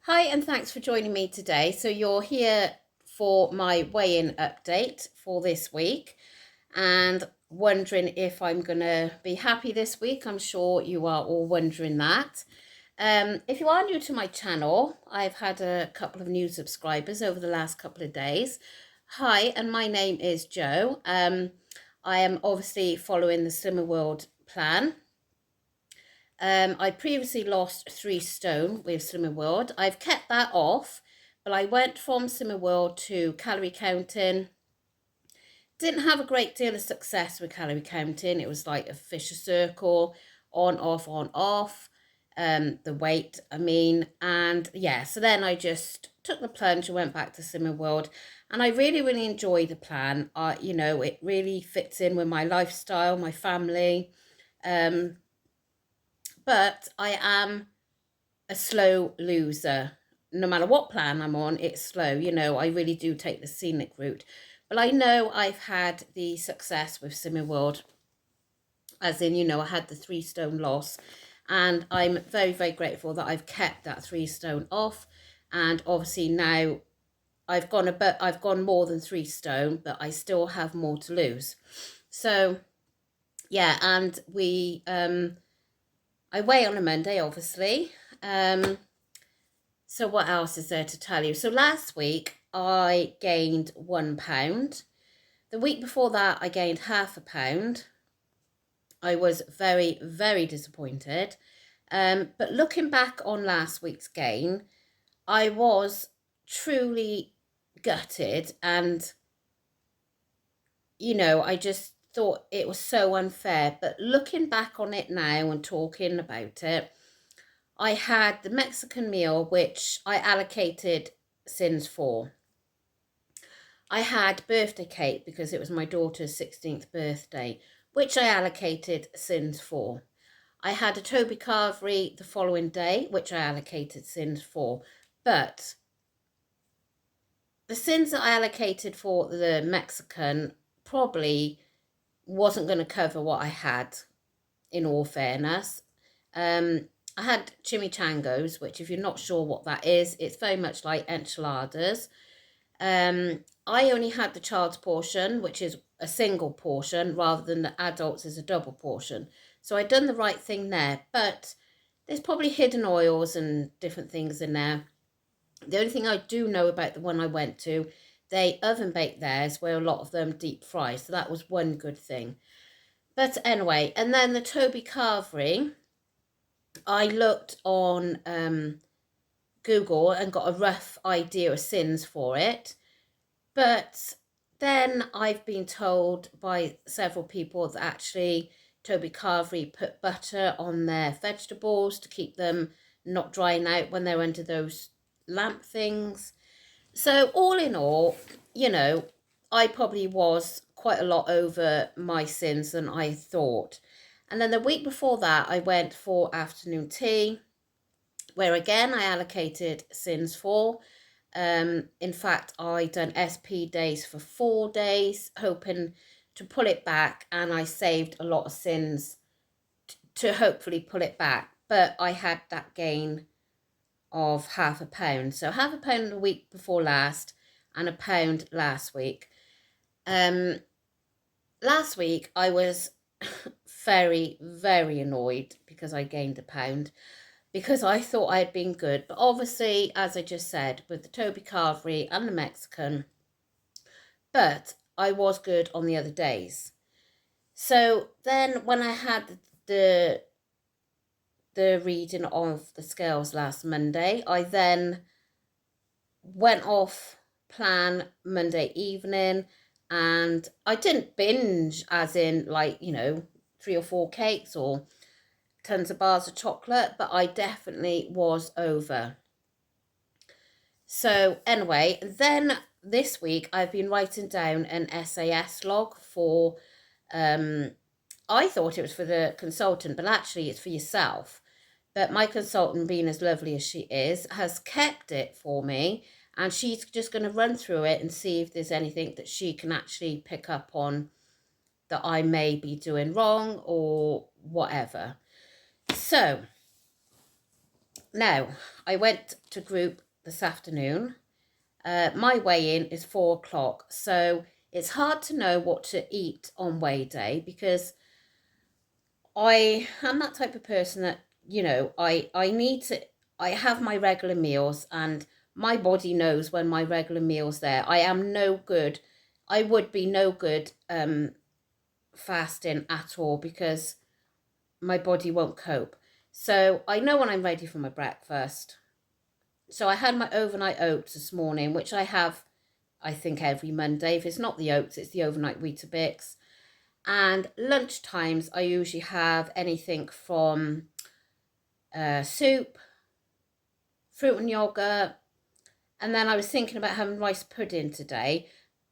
Hi, and thanks for joining me today. So, you're here for my weigh in update for this week and wondering if I'm going to be happy this week. I'm sure you are all wondering that. If you are new to my channel, I've had a couple of new subscribers over the last couple of days. Hi, and my name is Jo. I am obviously following the Slimmer World plan. I previously lost 3 stone with Slimmer World. I've kept that off, but I went from Slimmer World to calorie counting. Didn't have a great deal of success with calorie counting. It was like a vicious circle, on, off, on, off. The weight, I mean, and yeah, so then I just took the plunge and went back to Slimmer World, and I really, really enjoy the plan. It really fits in with my lifestyle, my family. But I am a slow loser. No matter what plan I'm on, it's slow. I really do take the scenic route. But I know I've had the success with Slimming World, as in, I had the 3 stone loss. And I'm very, very grateful that I've kept that 3 stone off. And obviously now I've gone more than 3 stone, but I still have more to lose. So yeah, and I weigh on a Monday, obviously. So what else is there to tell you? So last week I gained £1. The week before that I gained half a pound. I was very, very disappointed. But looking back on last week's gain, I was truly gutted, and I just thought it was so unfair. But looking back on it now and talking about it, I had the Mexican meal, which I allocated sins for. I had birthday cake because it was my daughter's 16th birthday, which I allocated sins for. I had a Toby Carvery the following day, which I allocated sins for. But the sins that I allocated for the Mexican probably wasn't going to cover what I had, in all fairness. I had chimichangas, which, if you're not sure what that is, it's very much like enchiladas. I only had the child's portion, which is a single portion, rather than the adults is a double portion. So I'd done the right thing there, but there's probably hidden oils and different things in there. The only thing I do know about the one I went to, they oven baked theirs, where a lot of them deep fry. So that was one good thing. But anyway, and then the Toby Carvery, I looked on Google and got a rough idea of sins for it. But then I've been told by several people that actually Toby Carvery put butter on their vegetables to keep them not drying out when they're under those lamp things. So all in all, I probably was quite a lot over my sins than I thought. And then the week before that, I went for afternoon tea, where again I allocated sins for. In fact, I done SP days for 4 days, hoping to pull it back, and I saved a lot of sins to hopefully pull it back. But I had that gain of half a pound. So half a pound the week before last and a pound last week. Last week I was very, very annoyed because I gained a pound, because I thought I had been good. But obviously, as I just said, with the Toby Carvery and the Mexican, but I was good on the other days. So then when I had the reading of the scales last Monday, I then went off plan Monday evening, and I didn't binge as in 3 or 4 cakes or tons of bars of chocolate, but I definitely was over. So anyway, then this week I've been writing down an SAS log for, I thought it was for the consultant, but actually it's for yourself. But my consultant, being as lovely as she is, has kept it for me, and she's just going to run through it and see if there's anything that she can actually pick up on that I may be doing wrong or whatever. So Now, I went to group this afternoon. My weigh-in is 4 o'clock, so it's hard to know what to eat on weigh day because I am that type of person that, I need to, I have my regular meals and my body knows when my regular meal's there. I am no good. I would be no good fasting at all because my body won't cope. So I know when I'm ready for my breakfast. So I had my overnight oats this morning, which I have, I think, every Monday. If it's not the oats, it's the overnight Weetabix. And lunch times, I usually have anything from soup, fruit and yogurt, and then I was thinking about having rice pudding today,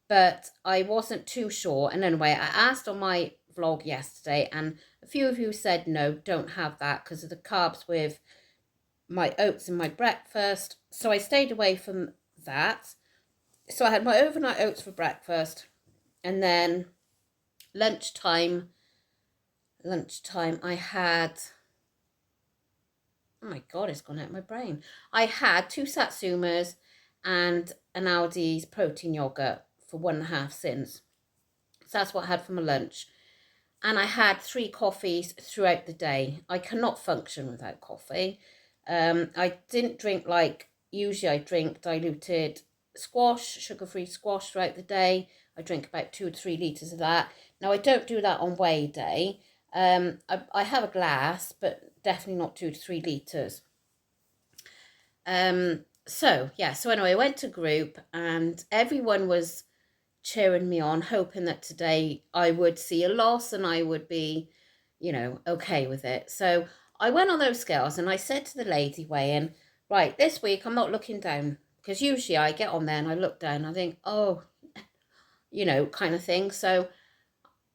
but I wasn't too sure. And anyway, I asked on my vlog yesterday, and a few of you said no, don't have that because of the carbs with my oats and my breakfast. So I stayed away from that. So I had my overnight oats for breakfast, and then lunchtime I had, oh my god, it's gone out of my brain. I had 2 Satsumas and an Aldi's protein yogurt for 1.5 cents. So that's what I had for my lunch. And I had 3 coffees throughout the day. I cannot function without coffee. I didn't drink like usually I drink diluted squash, sugar-free squash throughout the day. I drink about 2 to 3 litres of that. Now I don't do that on weigh day. I have a glass, but definitely not 2 to 3 litres. So anyway, I went to group and everyone was cheering me on, hoping that today I would see a loss and I would be, okay with it. So I went on those scales and I said to the lady weighing, right, this week I'm not looking down because usually I get on there and I look down and I think, oh, kind of thing. So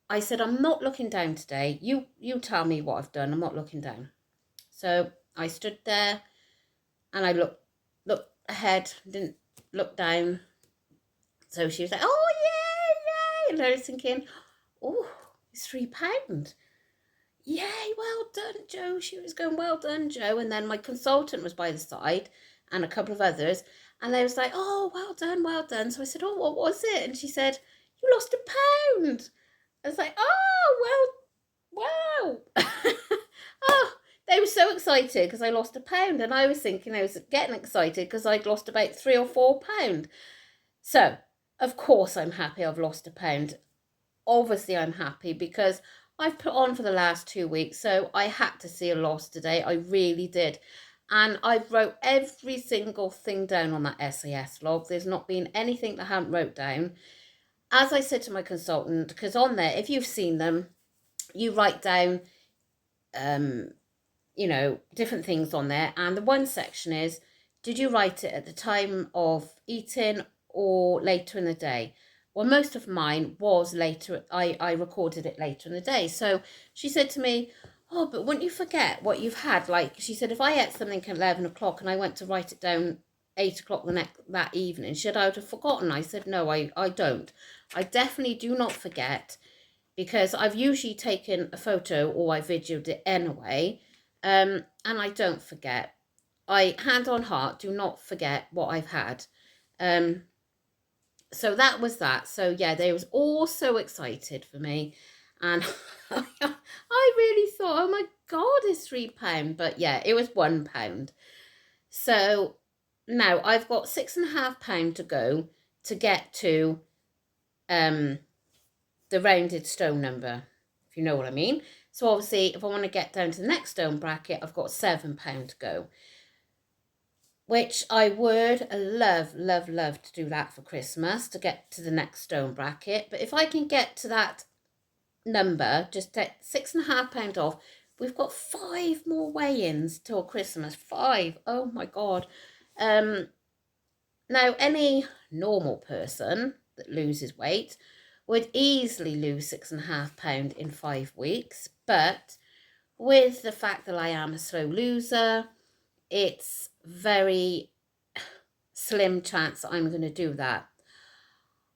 I said, I'm not looking down today. You tell me what I've done. I'm not looking down. So I stood there and I looked ahead, didn't look down. So she was like, oh, yay, yay. And I was thinking, oh, it's £3. Yay, well done, Joe. She was going, well done, Joe. And then my consultant was by the side and a couple of others. And they was like, oh, well done, well done. So I said, oh, what was it? And she said, you lost £1. I was like, oh, well, wow. Oh, they were so excited because I lost £1. And I was thinking I was getting excited because I'd lost about £3 or £4. So, of course, I'm happy I've lost £1. Obviously, I'm happy because I've put on for the last 2 weeks. So I had to see a loss today. I really did. And I wrote every single thing down on that SAS log. There's not been anything that I haven't wrote down. As I said to my consultant, because on there, if you've seen them, you write down, different things on there. And the one section is, did you write it at the time of eating or later in the day? Well, most of mine was later. I recorded it later in the day. So she said to me, oh, but wouldn't you forget what you've had? Like, she said, if I ate something at 11 o'clock and I went to write it down 8 o'clock that evening, should I have forgotten? I said, no, I don't. I definitely do not forget because I've usually taken a photo or I videoed it anyway. And I don't forget. I, hand on heart, do not forget what I've had. So that was that. So yeah, they was all so excited for me. And I really thought, oh my God, it's £3. But yeah, it was £1. So now I've got £6.5 to go to get to the rounded stone number, if you know what I mean. So obviously, if I want to get down to the next stone bracket, I've got £7 to go, which I would love, love, love to do that for Christmas, to get to the next stone bracket. But if I can get to that number, just take £6.5 off, we've got 5 more weigh-ins till Christmas. 5. Oh my God. Now, any normal person that loses weight would easily lose £6.5 in 5 weeks. But with the fact that I am a slow loser, it's very slim chance that I'm going to do that.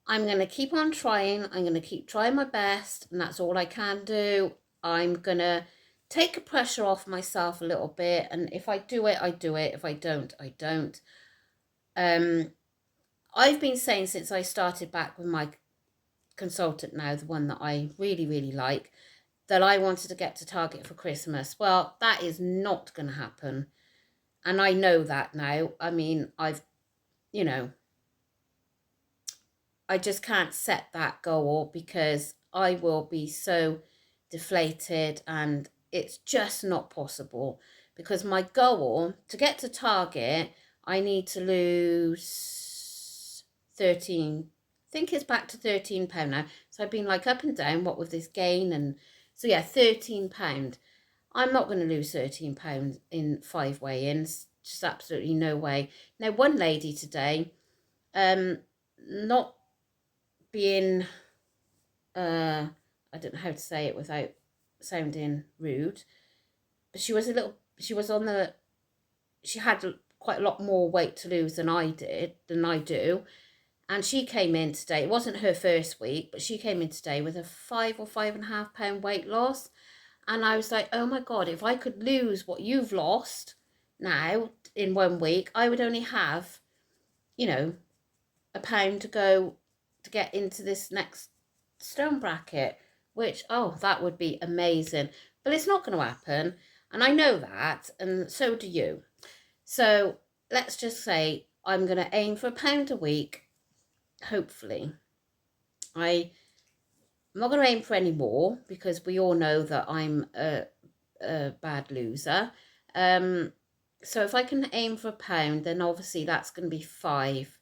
I'm going to keep on trying. I'm going to keep trying my best, and that's all I can do. I'm going to take the pressure off myself a little bit. And if I do it, I do it. If I don't, I don't. I've been saying since I started back with my consultant now, the one that I really, really like, that I wanted to get to Target for Christmas. Well, that is not going to happen. And I know that now. I mean, you know, I just can't set that goal because I will be so deflated and it's just not possible. Because my goal to get to Target, I need to lose 13, I think it's back to £13 now. So I've been like up and down, what with this gain, and so yeah, £13. I'm not going to lose £13 in 5 weigh-ins. Just absolutely no way. Now, one lady today, not being, I don't know how to say it without sounding rude, but she had quite a lot more weight to lose than I do. And she came in today, it wasn't her first week, but she came in today with a 5 or 5.5 pound weight loss. And I was like, oh my God, if I could lose what you've lost now in 1 week, I would only have, £1 to go to get into this next stone bracket, which, oh, that would be amazing. But it's not going to happen. And I know that, and so do you. So let's just say I'm going to aim for £1 a week, hopefully. I'm not going to aim for any more because we all know that I'm a bad loser. So if I can aim for £1, then obviously that's going to be 5.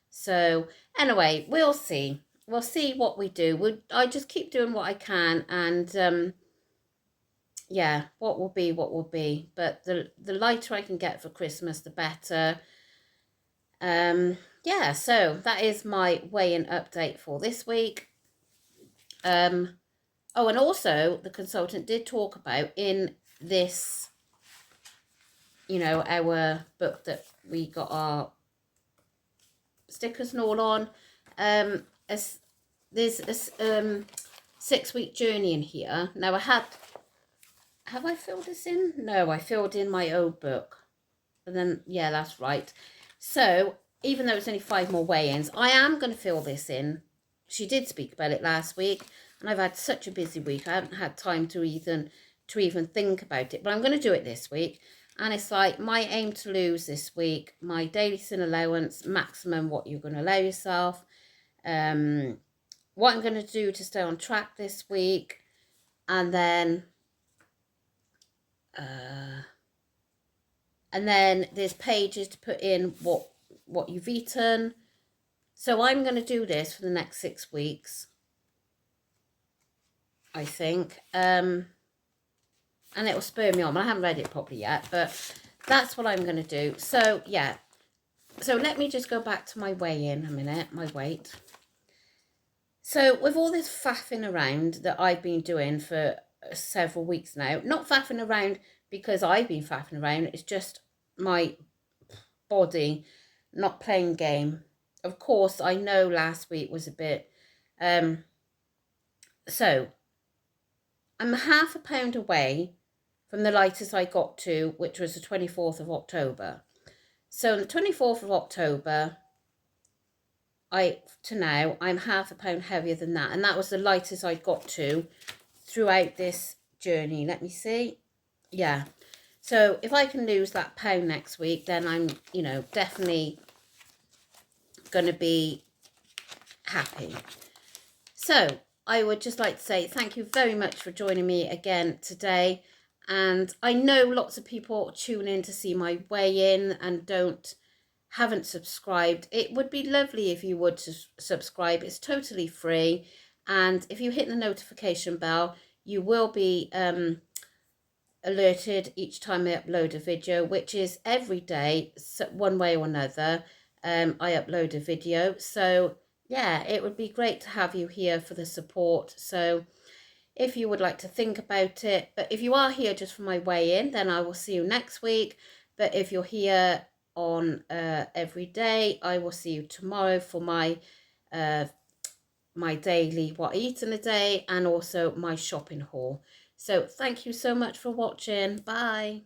So anyway, we'll see. We'll see what we do. I just keep doing what I can, and yeah, what will be, what will be. But the lighter I can get for Christmas, the better. Yeah, so that is my weigh-in update for this week. Oh, and also the consultant did talk about in this, our book that we got our stickers and all on, there's a 6-week journey in here. Now have I filled this in? No, I filled in my old book. And then, yeah, that's right. So even though it's only 5 more weigh-ins, I am going to fill this in. She did speak about it last week, and I've had such a busy week. I haven't had time to even think about it, but I'm going to do it this week. And it's like my aim to lose this week, my daily sin allowance, maximum what you're going to allow yourself, what I'm going to do to stay on track this week, and then there's pages to put in what you've eaten. So I'm going to do this for the next 6 weeks, I think. And it will spur me on. I haven't read it properly yet, but that's what I'm going to do. So, yeah. So let me just go back to my weigh-in a minute, my weight. So with all this faffing around that I've been doing for several weeks now, not faffing around because I've been faffing around, it's just my body not playing game. Of course, I know last week was a bit, so I'm £0.5 pound away from the lightest I got to, which was the 24th of October. So on the 24th of October, to now, I'm £0.5 pound heavier than that. And that was the lightest I got to throughout this journey. Let me see. Yeah. So if I can lose that pound next week, then I'm, definitely going to be happy. So I would just like to say thank you very much for joining me again today. And I know lots of people tune in to see my weigh-in and haven't subscribed. It would be lovely if you would subscribe. It's totally free. And if you hit the notification bell, you will be alerted each time I upload a video, which is every day, one way or another. I upload a video. So yeah, it would be great to have you here for the support. So if you would like to think about it, but if you are here just for my weigh-in, then I will see you next week. But if you're here on every day, I will see you tomorrow for my my daily what I eat in a day, and also my shopping haul. So thank you so much for watching. Bye.